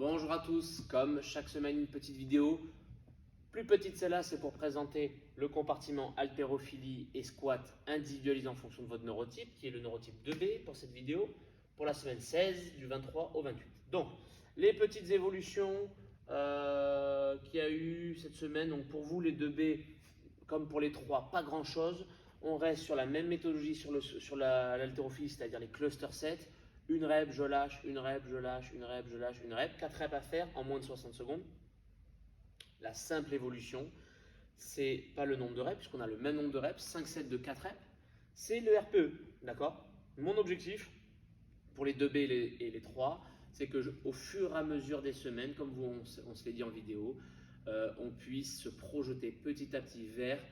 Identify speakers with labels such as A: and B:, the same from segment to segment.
A: Bonjour à tous, comme chaque semaine une petite vidéo. Plus petite celle-là, c'est pour présenter le compartiment haltérophilie et squat individualisé en fonction de votre neurotype, qui est le neurotype 2B pour cette vidéo, pour la semaine 16 du 23 au 28. Donc, les petites évolutions qu'il y a eu cette semaine, donc pour vous les 2B, comme pour les 3, pas grand-chose. On reste sur la même méthodologie sur l'haltérophilie, c'est-à-dire les cluster sets. Une rep, je lâche, une rep, je lâche, une rep, je lâche, une rep. 4 reps à faire en moins de 60 secondes. La simple évolution, c'est pas le nombre de reps, puisqu'on a le même nombre de reps, 5 sets de 4 reps. C'est le RPE, d'accord? Mon objectif pour les 2B et les 3, c'est que au fur et à mesure des semaines, comme on se l'est dit en vidéo, on puisse se projeter petit à petit vers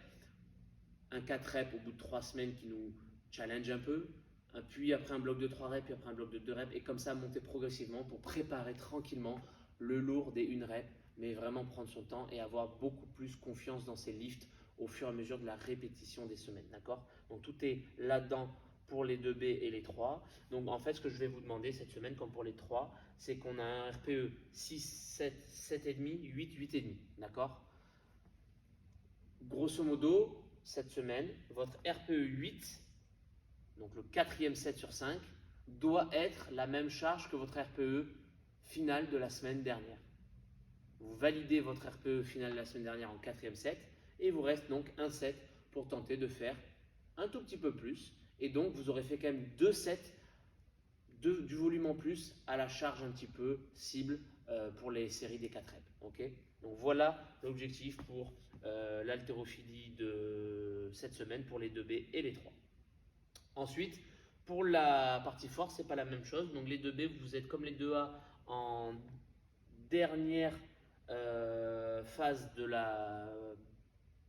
A: un 4 reps au bout de 3 semaines qui nous challenge un peu, puis après un bloc de 3 reps, puis après un bloc de 2 reps, et comme ça monter progressivement pour préparer tranquillement le lourd des 1 rep, mais vraiment prendre son temps et avoir beaucoup plus confiance dans ses lifts au fur et à mesure de la répétition des semaines, d'accord? Donc tout est là-dedans pour les 2B et les 3. Donc en fait, ce que je vais vous demander cette semaine, comme pour les 3, c'est qu'on a un RPE 6, 7, 7,5, 8, 8,5, d'accord? Grosso modo, cette semaine, votre RPE 8, donc le 4e set sur 5, doit être la même charge que votre RPE final de la semaine dernière. Vous validez votre RPE final de la semaine dernière en 4e set et il vous reste donc un set pour tenter de faire un tout petit peu plus. Et donc, vous aurez fait quand même 2 sets du volume en plus à la charge un petit peu cible pour les séries des 4 reps. Okay, donc voilà l'objectif pour l'haltérophilie de cette semaine pour les 2B et les 3. Ensuite, pour la partie force, c'est pas la même chose. Donc les 2B, vous êtes comme les 2A en dernière phase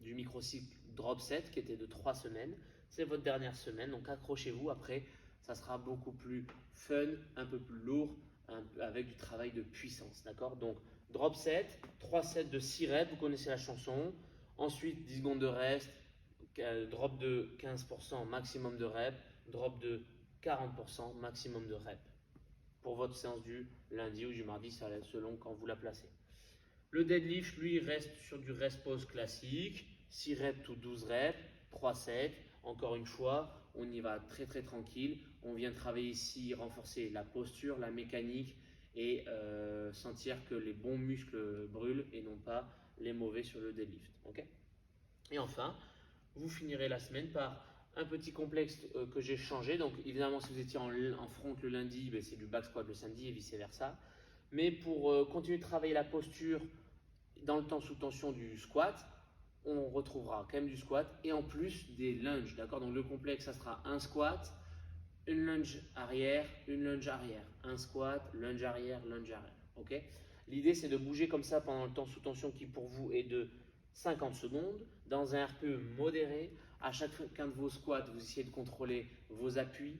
A: du microcycle drop set qui était de 3 semaines. C'est votre dernière semaine, donc accrochez-vous. Après, ça sera beaucoup plus fun, un peu plus lourd, avec du travail de puissance. D'accord? Donc drop set, 3 sets de 6 reps, vous connaissez la chanson. Ensuite, 10 secondes de reste, drop de 15% maximum de reps, drop de 40% maximum de reps. Pour votre séance du lundi ou du mardi, ça va être selon quand vous la placez. Le deadlift, lui, reste sur du rest pause classique, 6 reps ou 12 reps, 3 sets. Encore une fois, on y va très très tranquille. On vient travailler ici, renforcer la posture, la mécanique et sentir que les bons muscles brûlent et non pas les mauvais sur le deadlift. Okay, et enfin, vous finirez la semaine par un petit complexe que j'ai changé. Donc évidemment, si vous étiez en front le lundi, c'est du back squat le samedi et vice versa. Mais pour continuer de travailler la posture dans le temps sous tension du squat, on retrouvera quand même du squat et en plus des lunges. D'accord? Donc le complexe, ça sera un squat, une lunge arrière, une lunge arrière, un squat, lunge arrière, lunge arrière. Ok? L'idée, c'est de bouger comme ça pendant le temps sous tension qui pour vous est de 50 secondes dans un RPE modéré. À chacun de vos squats, vous essayez de contrôler vos appuis,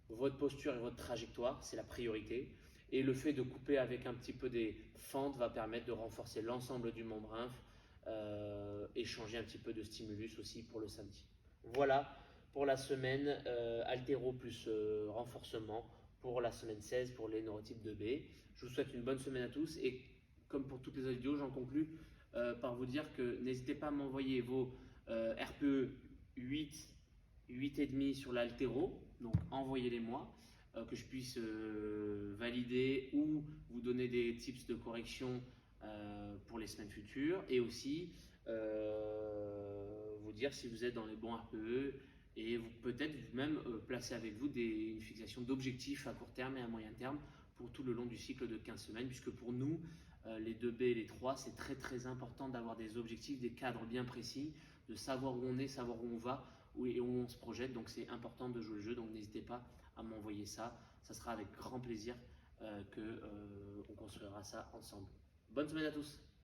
A: votre posture et votre trajectoire, c'est la priorité. Et le fait de couper avec un petit peu des fentes va permettre de renforcer l'ensemble du membre inf et changer un petit peu de stimulus aussi pour le samedi. Voilà pour la semaine haltéro plus renforcement pour la semaine 16 pour les neurotypes 2B. Je vous souhaite une bonne semaine à tous et comme pour toutes les autres vidéos, j'en conclus par vous dire que n'hésitez pas à m'envoyer vos RPE 8, 8,5 sur l'haltéro, donc envoyez-les moi, que je puisse valider ou vous donner des tips de correction pour les semaines futures et aussi vous dire si vous êtes dans les bons RPE et vous peut-être même placer avec vous une fixation d'objectifs à court terme et à moyen terme pour tout le long du cycle de 15 semaines, puisque pour nous, les 2B et les 3, c'est très très important d'avoir des objectifs, des cadres bien précis, de savoir où on est, savoir où on va et où on se projette. Donc c'est important de jouer le jeu, donc n'hésitez pas à m'envoyer ça. Ça sera avec grand plaisir qu'on construira ça ensemble. Bonne semaine à tous!